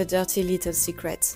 dirty little secret,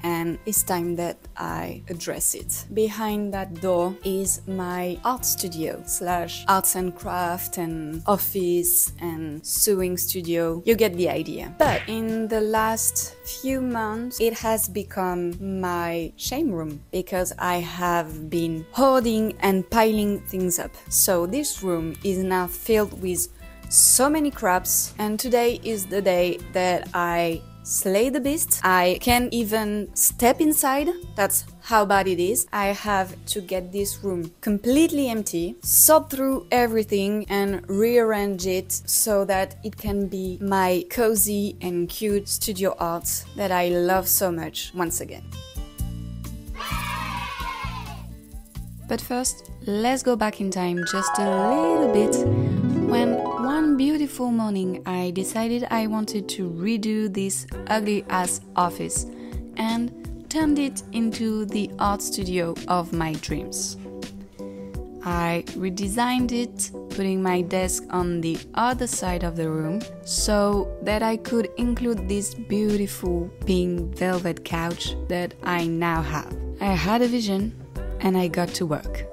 and it's time that I address it. Behind that door is my art studio / arts and craft and office and sewing studio. You get the idea. But in the last few months, it has become my shame room because I have been hoarding and piling things up. So this room is now filled with so many craps, and today is the day that I slay the beast. I can't even step inside. That's how bad it is. I have to get this room completely empty, sort through everything and rearrange it so that it can be my cozy and cute studio art that I love so much once again. But first, let's go back in time just a little bit, when one beautiful morning I decided I wanted to redo this ugly-ass office and turned it into the art studio of my dreams. I redesigned it, putting my desk on the other side of the room so that I could include this beautiful pink velvet couch that I now have. I had a vision and I got to work.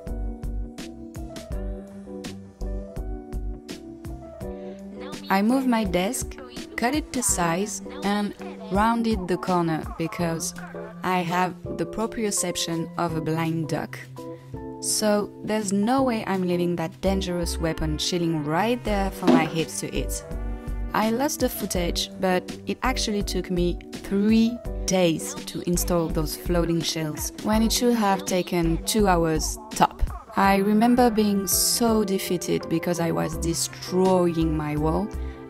I moved my desk, cut it to size and rounded the corner because I have the proprioception of a blind duck. So there's no way I'm leaving that dangerous weapon chilling right there for my hips to eat. I lost the footage, but it actually took me 3 days to install those floating shells when it should have taken 2 hours top. I remember being so defeated because I was destroying my wall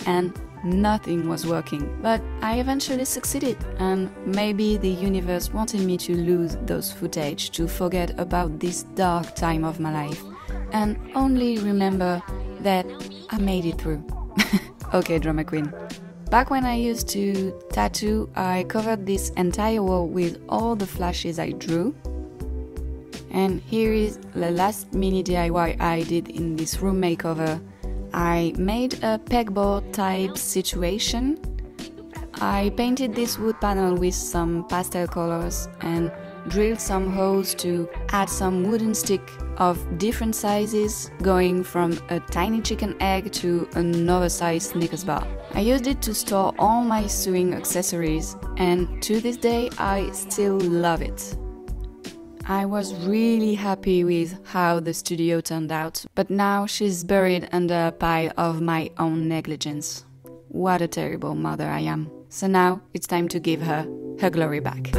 and nothing was working. But I eventually succeeded, and maybe the universe wanted me to lose those footage to forget about this dark time of my life and only remember that I made it through. Okay, drama queen. Back when I used to tattoo, I covered this entire wall with all the flashes I drew. And here is the last mini DIY I did in this room makeover. I made a pegboard type situation. I painted this wood panel with some pastel colors and drilled some holes to add some wooden stick of different sizes, going from a tiny chicken egg to an oversized Snickers bar. I used it to store all my sewing accessories, and to this day I still love it. I was really happy with how the studio turned out, but now she's buried under a pile of my own negligence. What a terrible mother I am. So now it's time to give her glory back.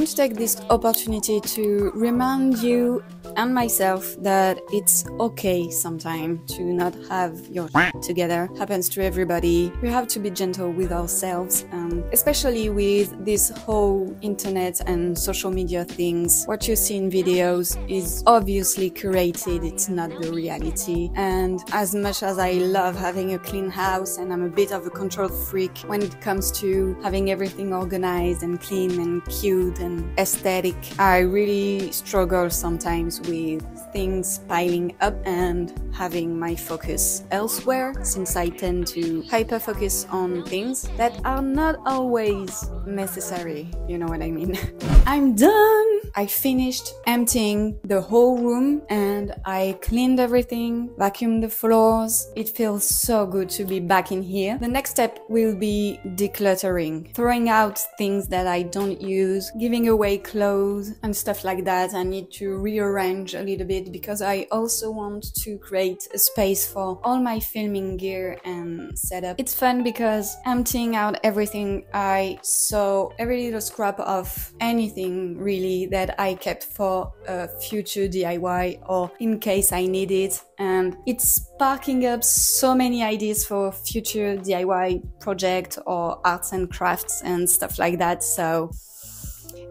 To take this opportunity to remind you and myself that it's okay sometimes to not have your shit together. Happens to everybody. We have to be gentle with ourselves, especially with this whole internet and social media things. What you see in videos is obviously curated, it's not the reality. And as much as I love having a clean house and I'm a bit of a control freak when it comes to having everything organized and clean and cute and aesthetic, I really struggle sometimes with things piling up and having my focus elsewhere, since I tend to hyper focus on things that are not always necessary, you know what I mean. I'm done! I finished emptying the whole room and I cleaned everything, vacuumed the floors. It feels so good to be back in here. The next step will be decluttering, throwing out things that I don't use, giving away clothes and stuff like that. I need to rearrange a little bit because I also want to create a space for all my filming gear and setup. It's fun because emptying out everything, I saw every little scrap of anything really that that I kept for a future DIY or in case I need it, and it's sparking up so many ideas for future DIY project or arts and crafts and stuff like that. So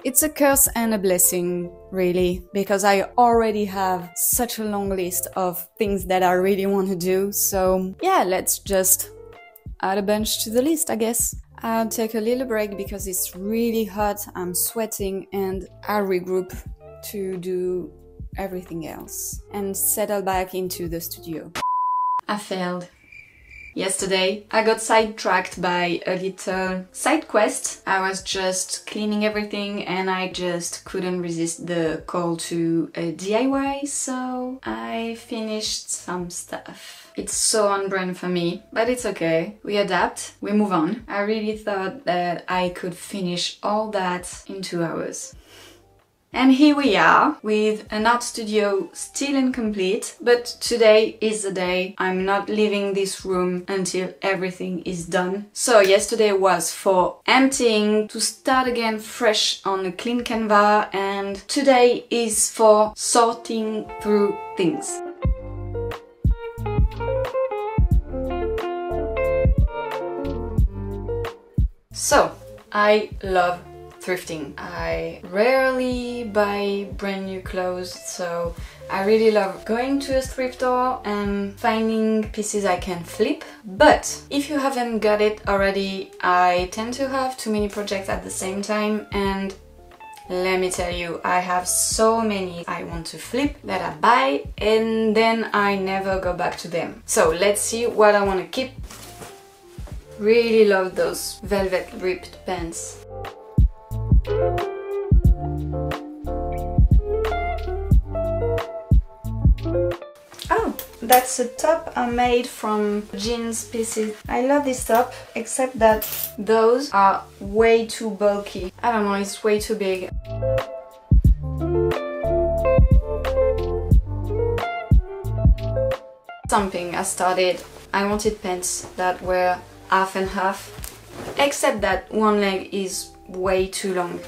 it's a curse and a blessing, really, because I already have such a long list of things that I really want to do. So yeah, let's just add a bunch to the list, I guess. I'll take a little break because it's really hot, I'm sweating, and I'll regroup to do everything else and settle back into the studio. I failed. Yesterday, I got sidetracked by a little side quest. I was just cleaning everything and I just couldn't resist the call to a DIY, so I finished some stuff. It's so on brand for me, but it's okay. We adapt, we move on. I really thought that I could finish all that in 2 hours. And here we are, with an art studio still incomplete, but today is the day. I'm not leaving this room until everything is done. So yesterday was for emptying, to start again fresh on a clean canvas, and today is for sorting through things. So, I love thrifting. I rarely buy brand new clothes, so I really love going to a thrift store and finding pieces I can flip. But if you haven't got it already, I tend to have too many projects at the same time, and let me tell you, I have so many I want to flip that I buy and then I never go back to them. So let's see what I want to keep. Really love those velvet ripped pants. Oh, that's a top I made from jeans pieces. I love this top, except that those are way too bulky. I don't know, it's way too big. Something I started. I wanted pants that were half and half, except that one leg is way too long.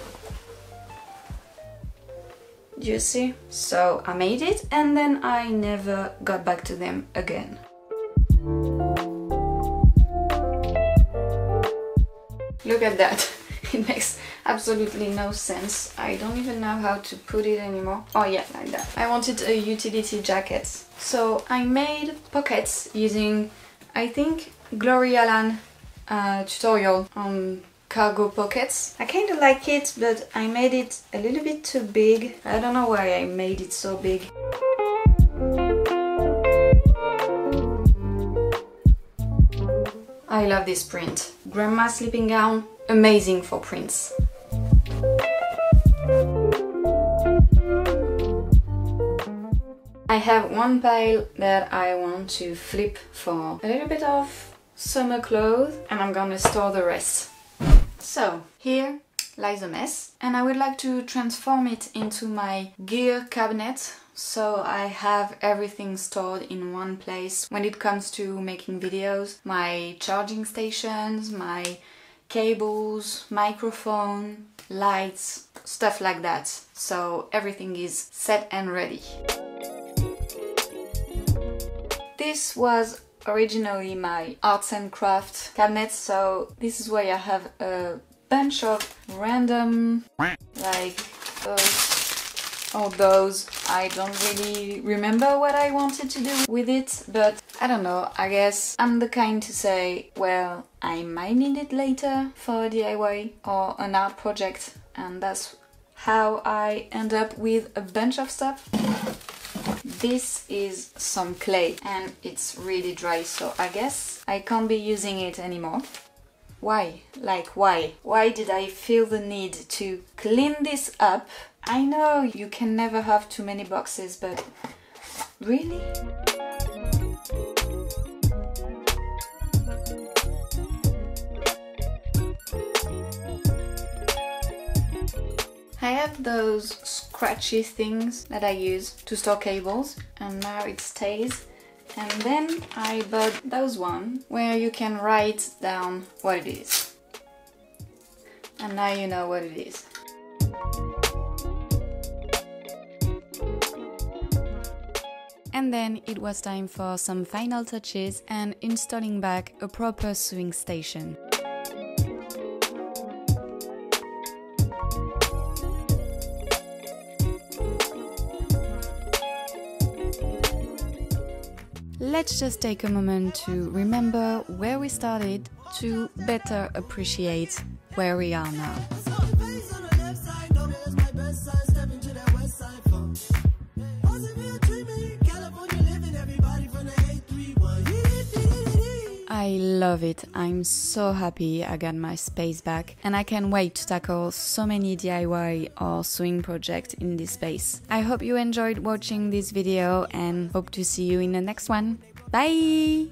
Do you see? So I made it and then I never got back to them again. Look at that. It makes absolutely no sense. I don't even know how to put it anymore. Oh yeah, like that. I wanted a utility jacket. So I made pockets using, I think, Gloria Allen tutorial on cargo pockets. I kind of like it, but I made it a little bit too big. I don't know why I made it so big. I love this print. Grandma sleeping gown, amazing for prints. I have one pile that I want to flip for a little bit of summer clothes, and I'm gonna store the rest. So here lies a mess, and I would like to transform it into my gear cabinet, so I have everything stored in one place when it comes to making videos. My charging stations, my cables, microphone, lights, stuff like that. So everything is set and ready. This was originally my arts and crafts cabinet, so this is where I have a bunch of random, like those or those. I don't really remember what I wanted to do with it, but I don't know, I guess I'm the kind to say, well, I might need it later for a DIY or an art project, and that's how I end up with a bunch of stuff. This is some clay and it's really dry, so I guess I can't be using it anymore. Why? Like why? Why did I feel the need to clean this up? I know you can never have too many boxes, but really? I have those scratchy things that I use to store cables, and now it stays. And then I bought those ones where you can write down what it is. And now you know what it is. And then it was time for some final touches and installing back a proper sewing station. Let's just take a moment to remember where we started to better appreciate where we are now. I love it. I'm so happy I got my space back and I can't wait to tackle so many DIY or sewing projects in this space. I hope you enjoyed watching this video and hope to see you in the next one. Bye!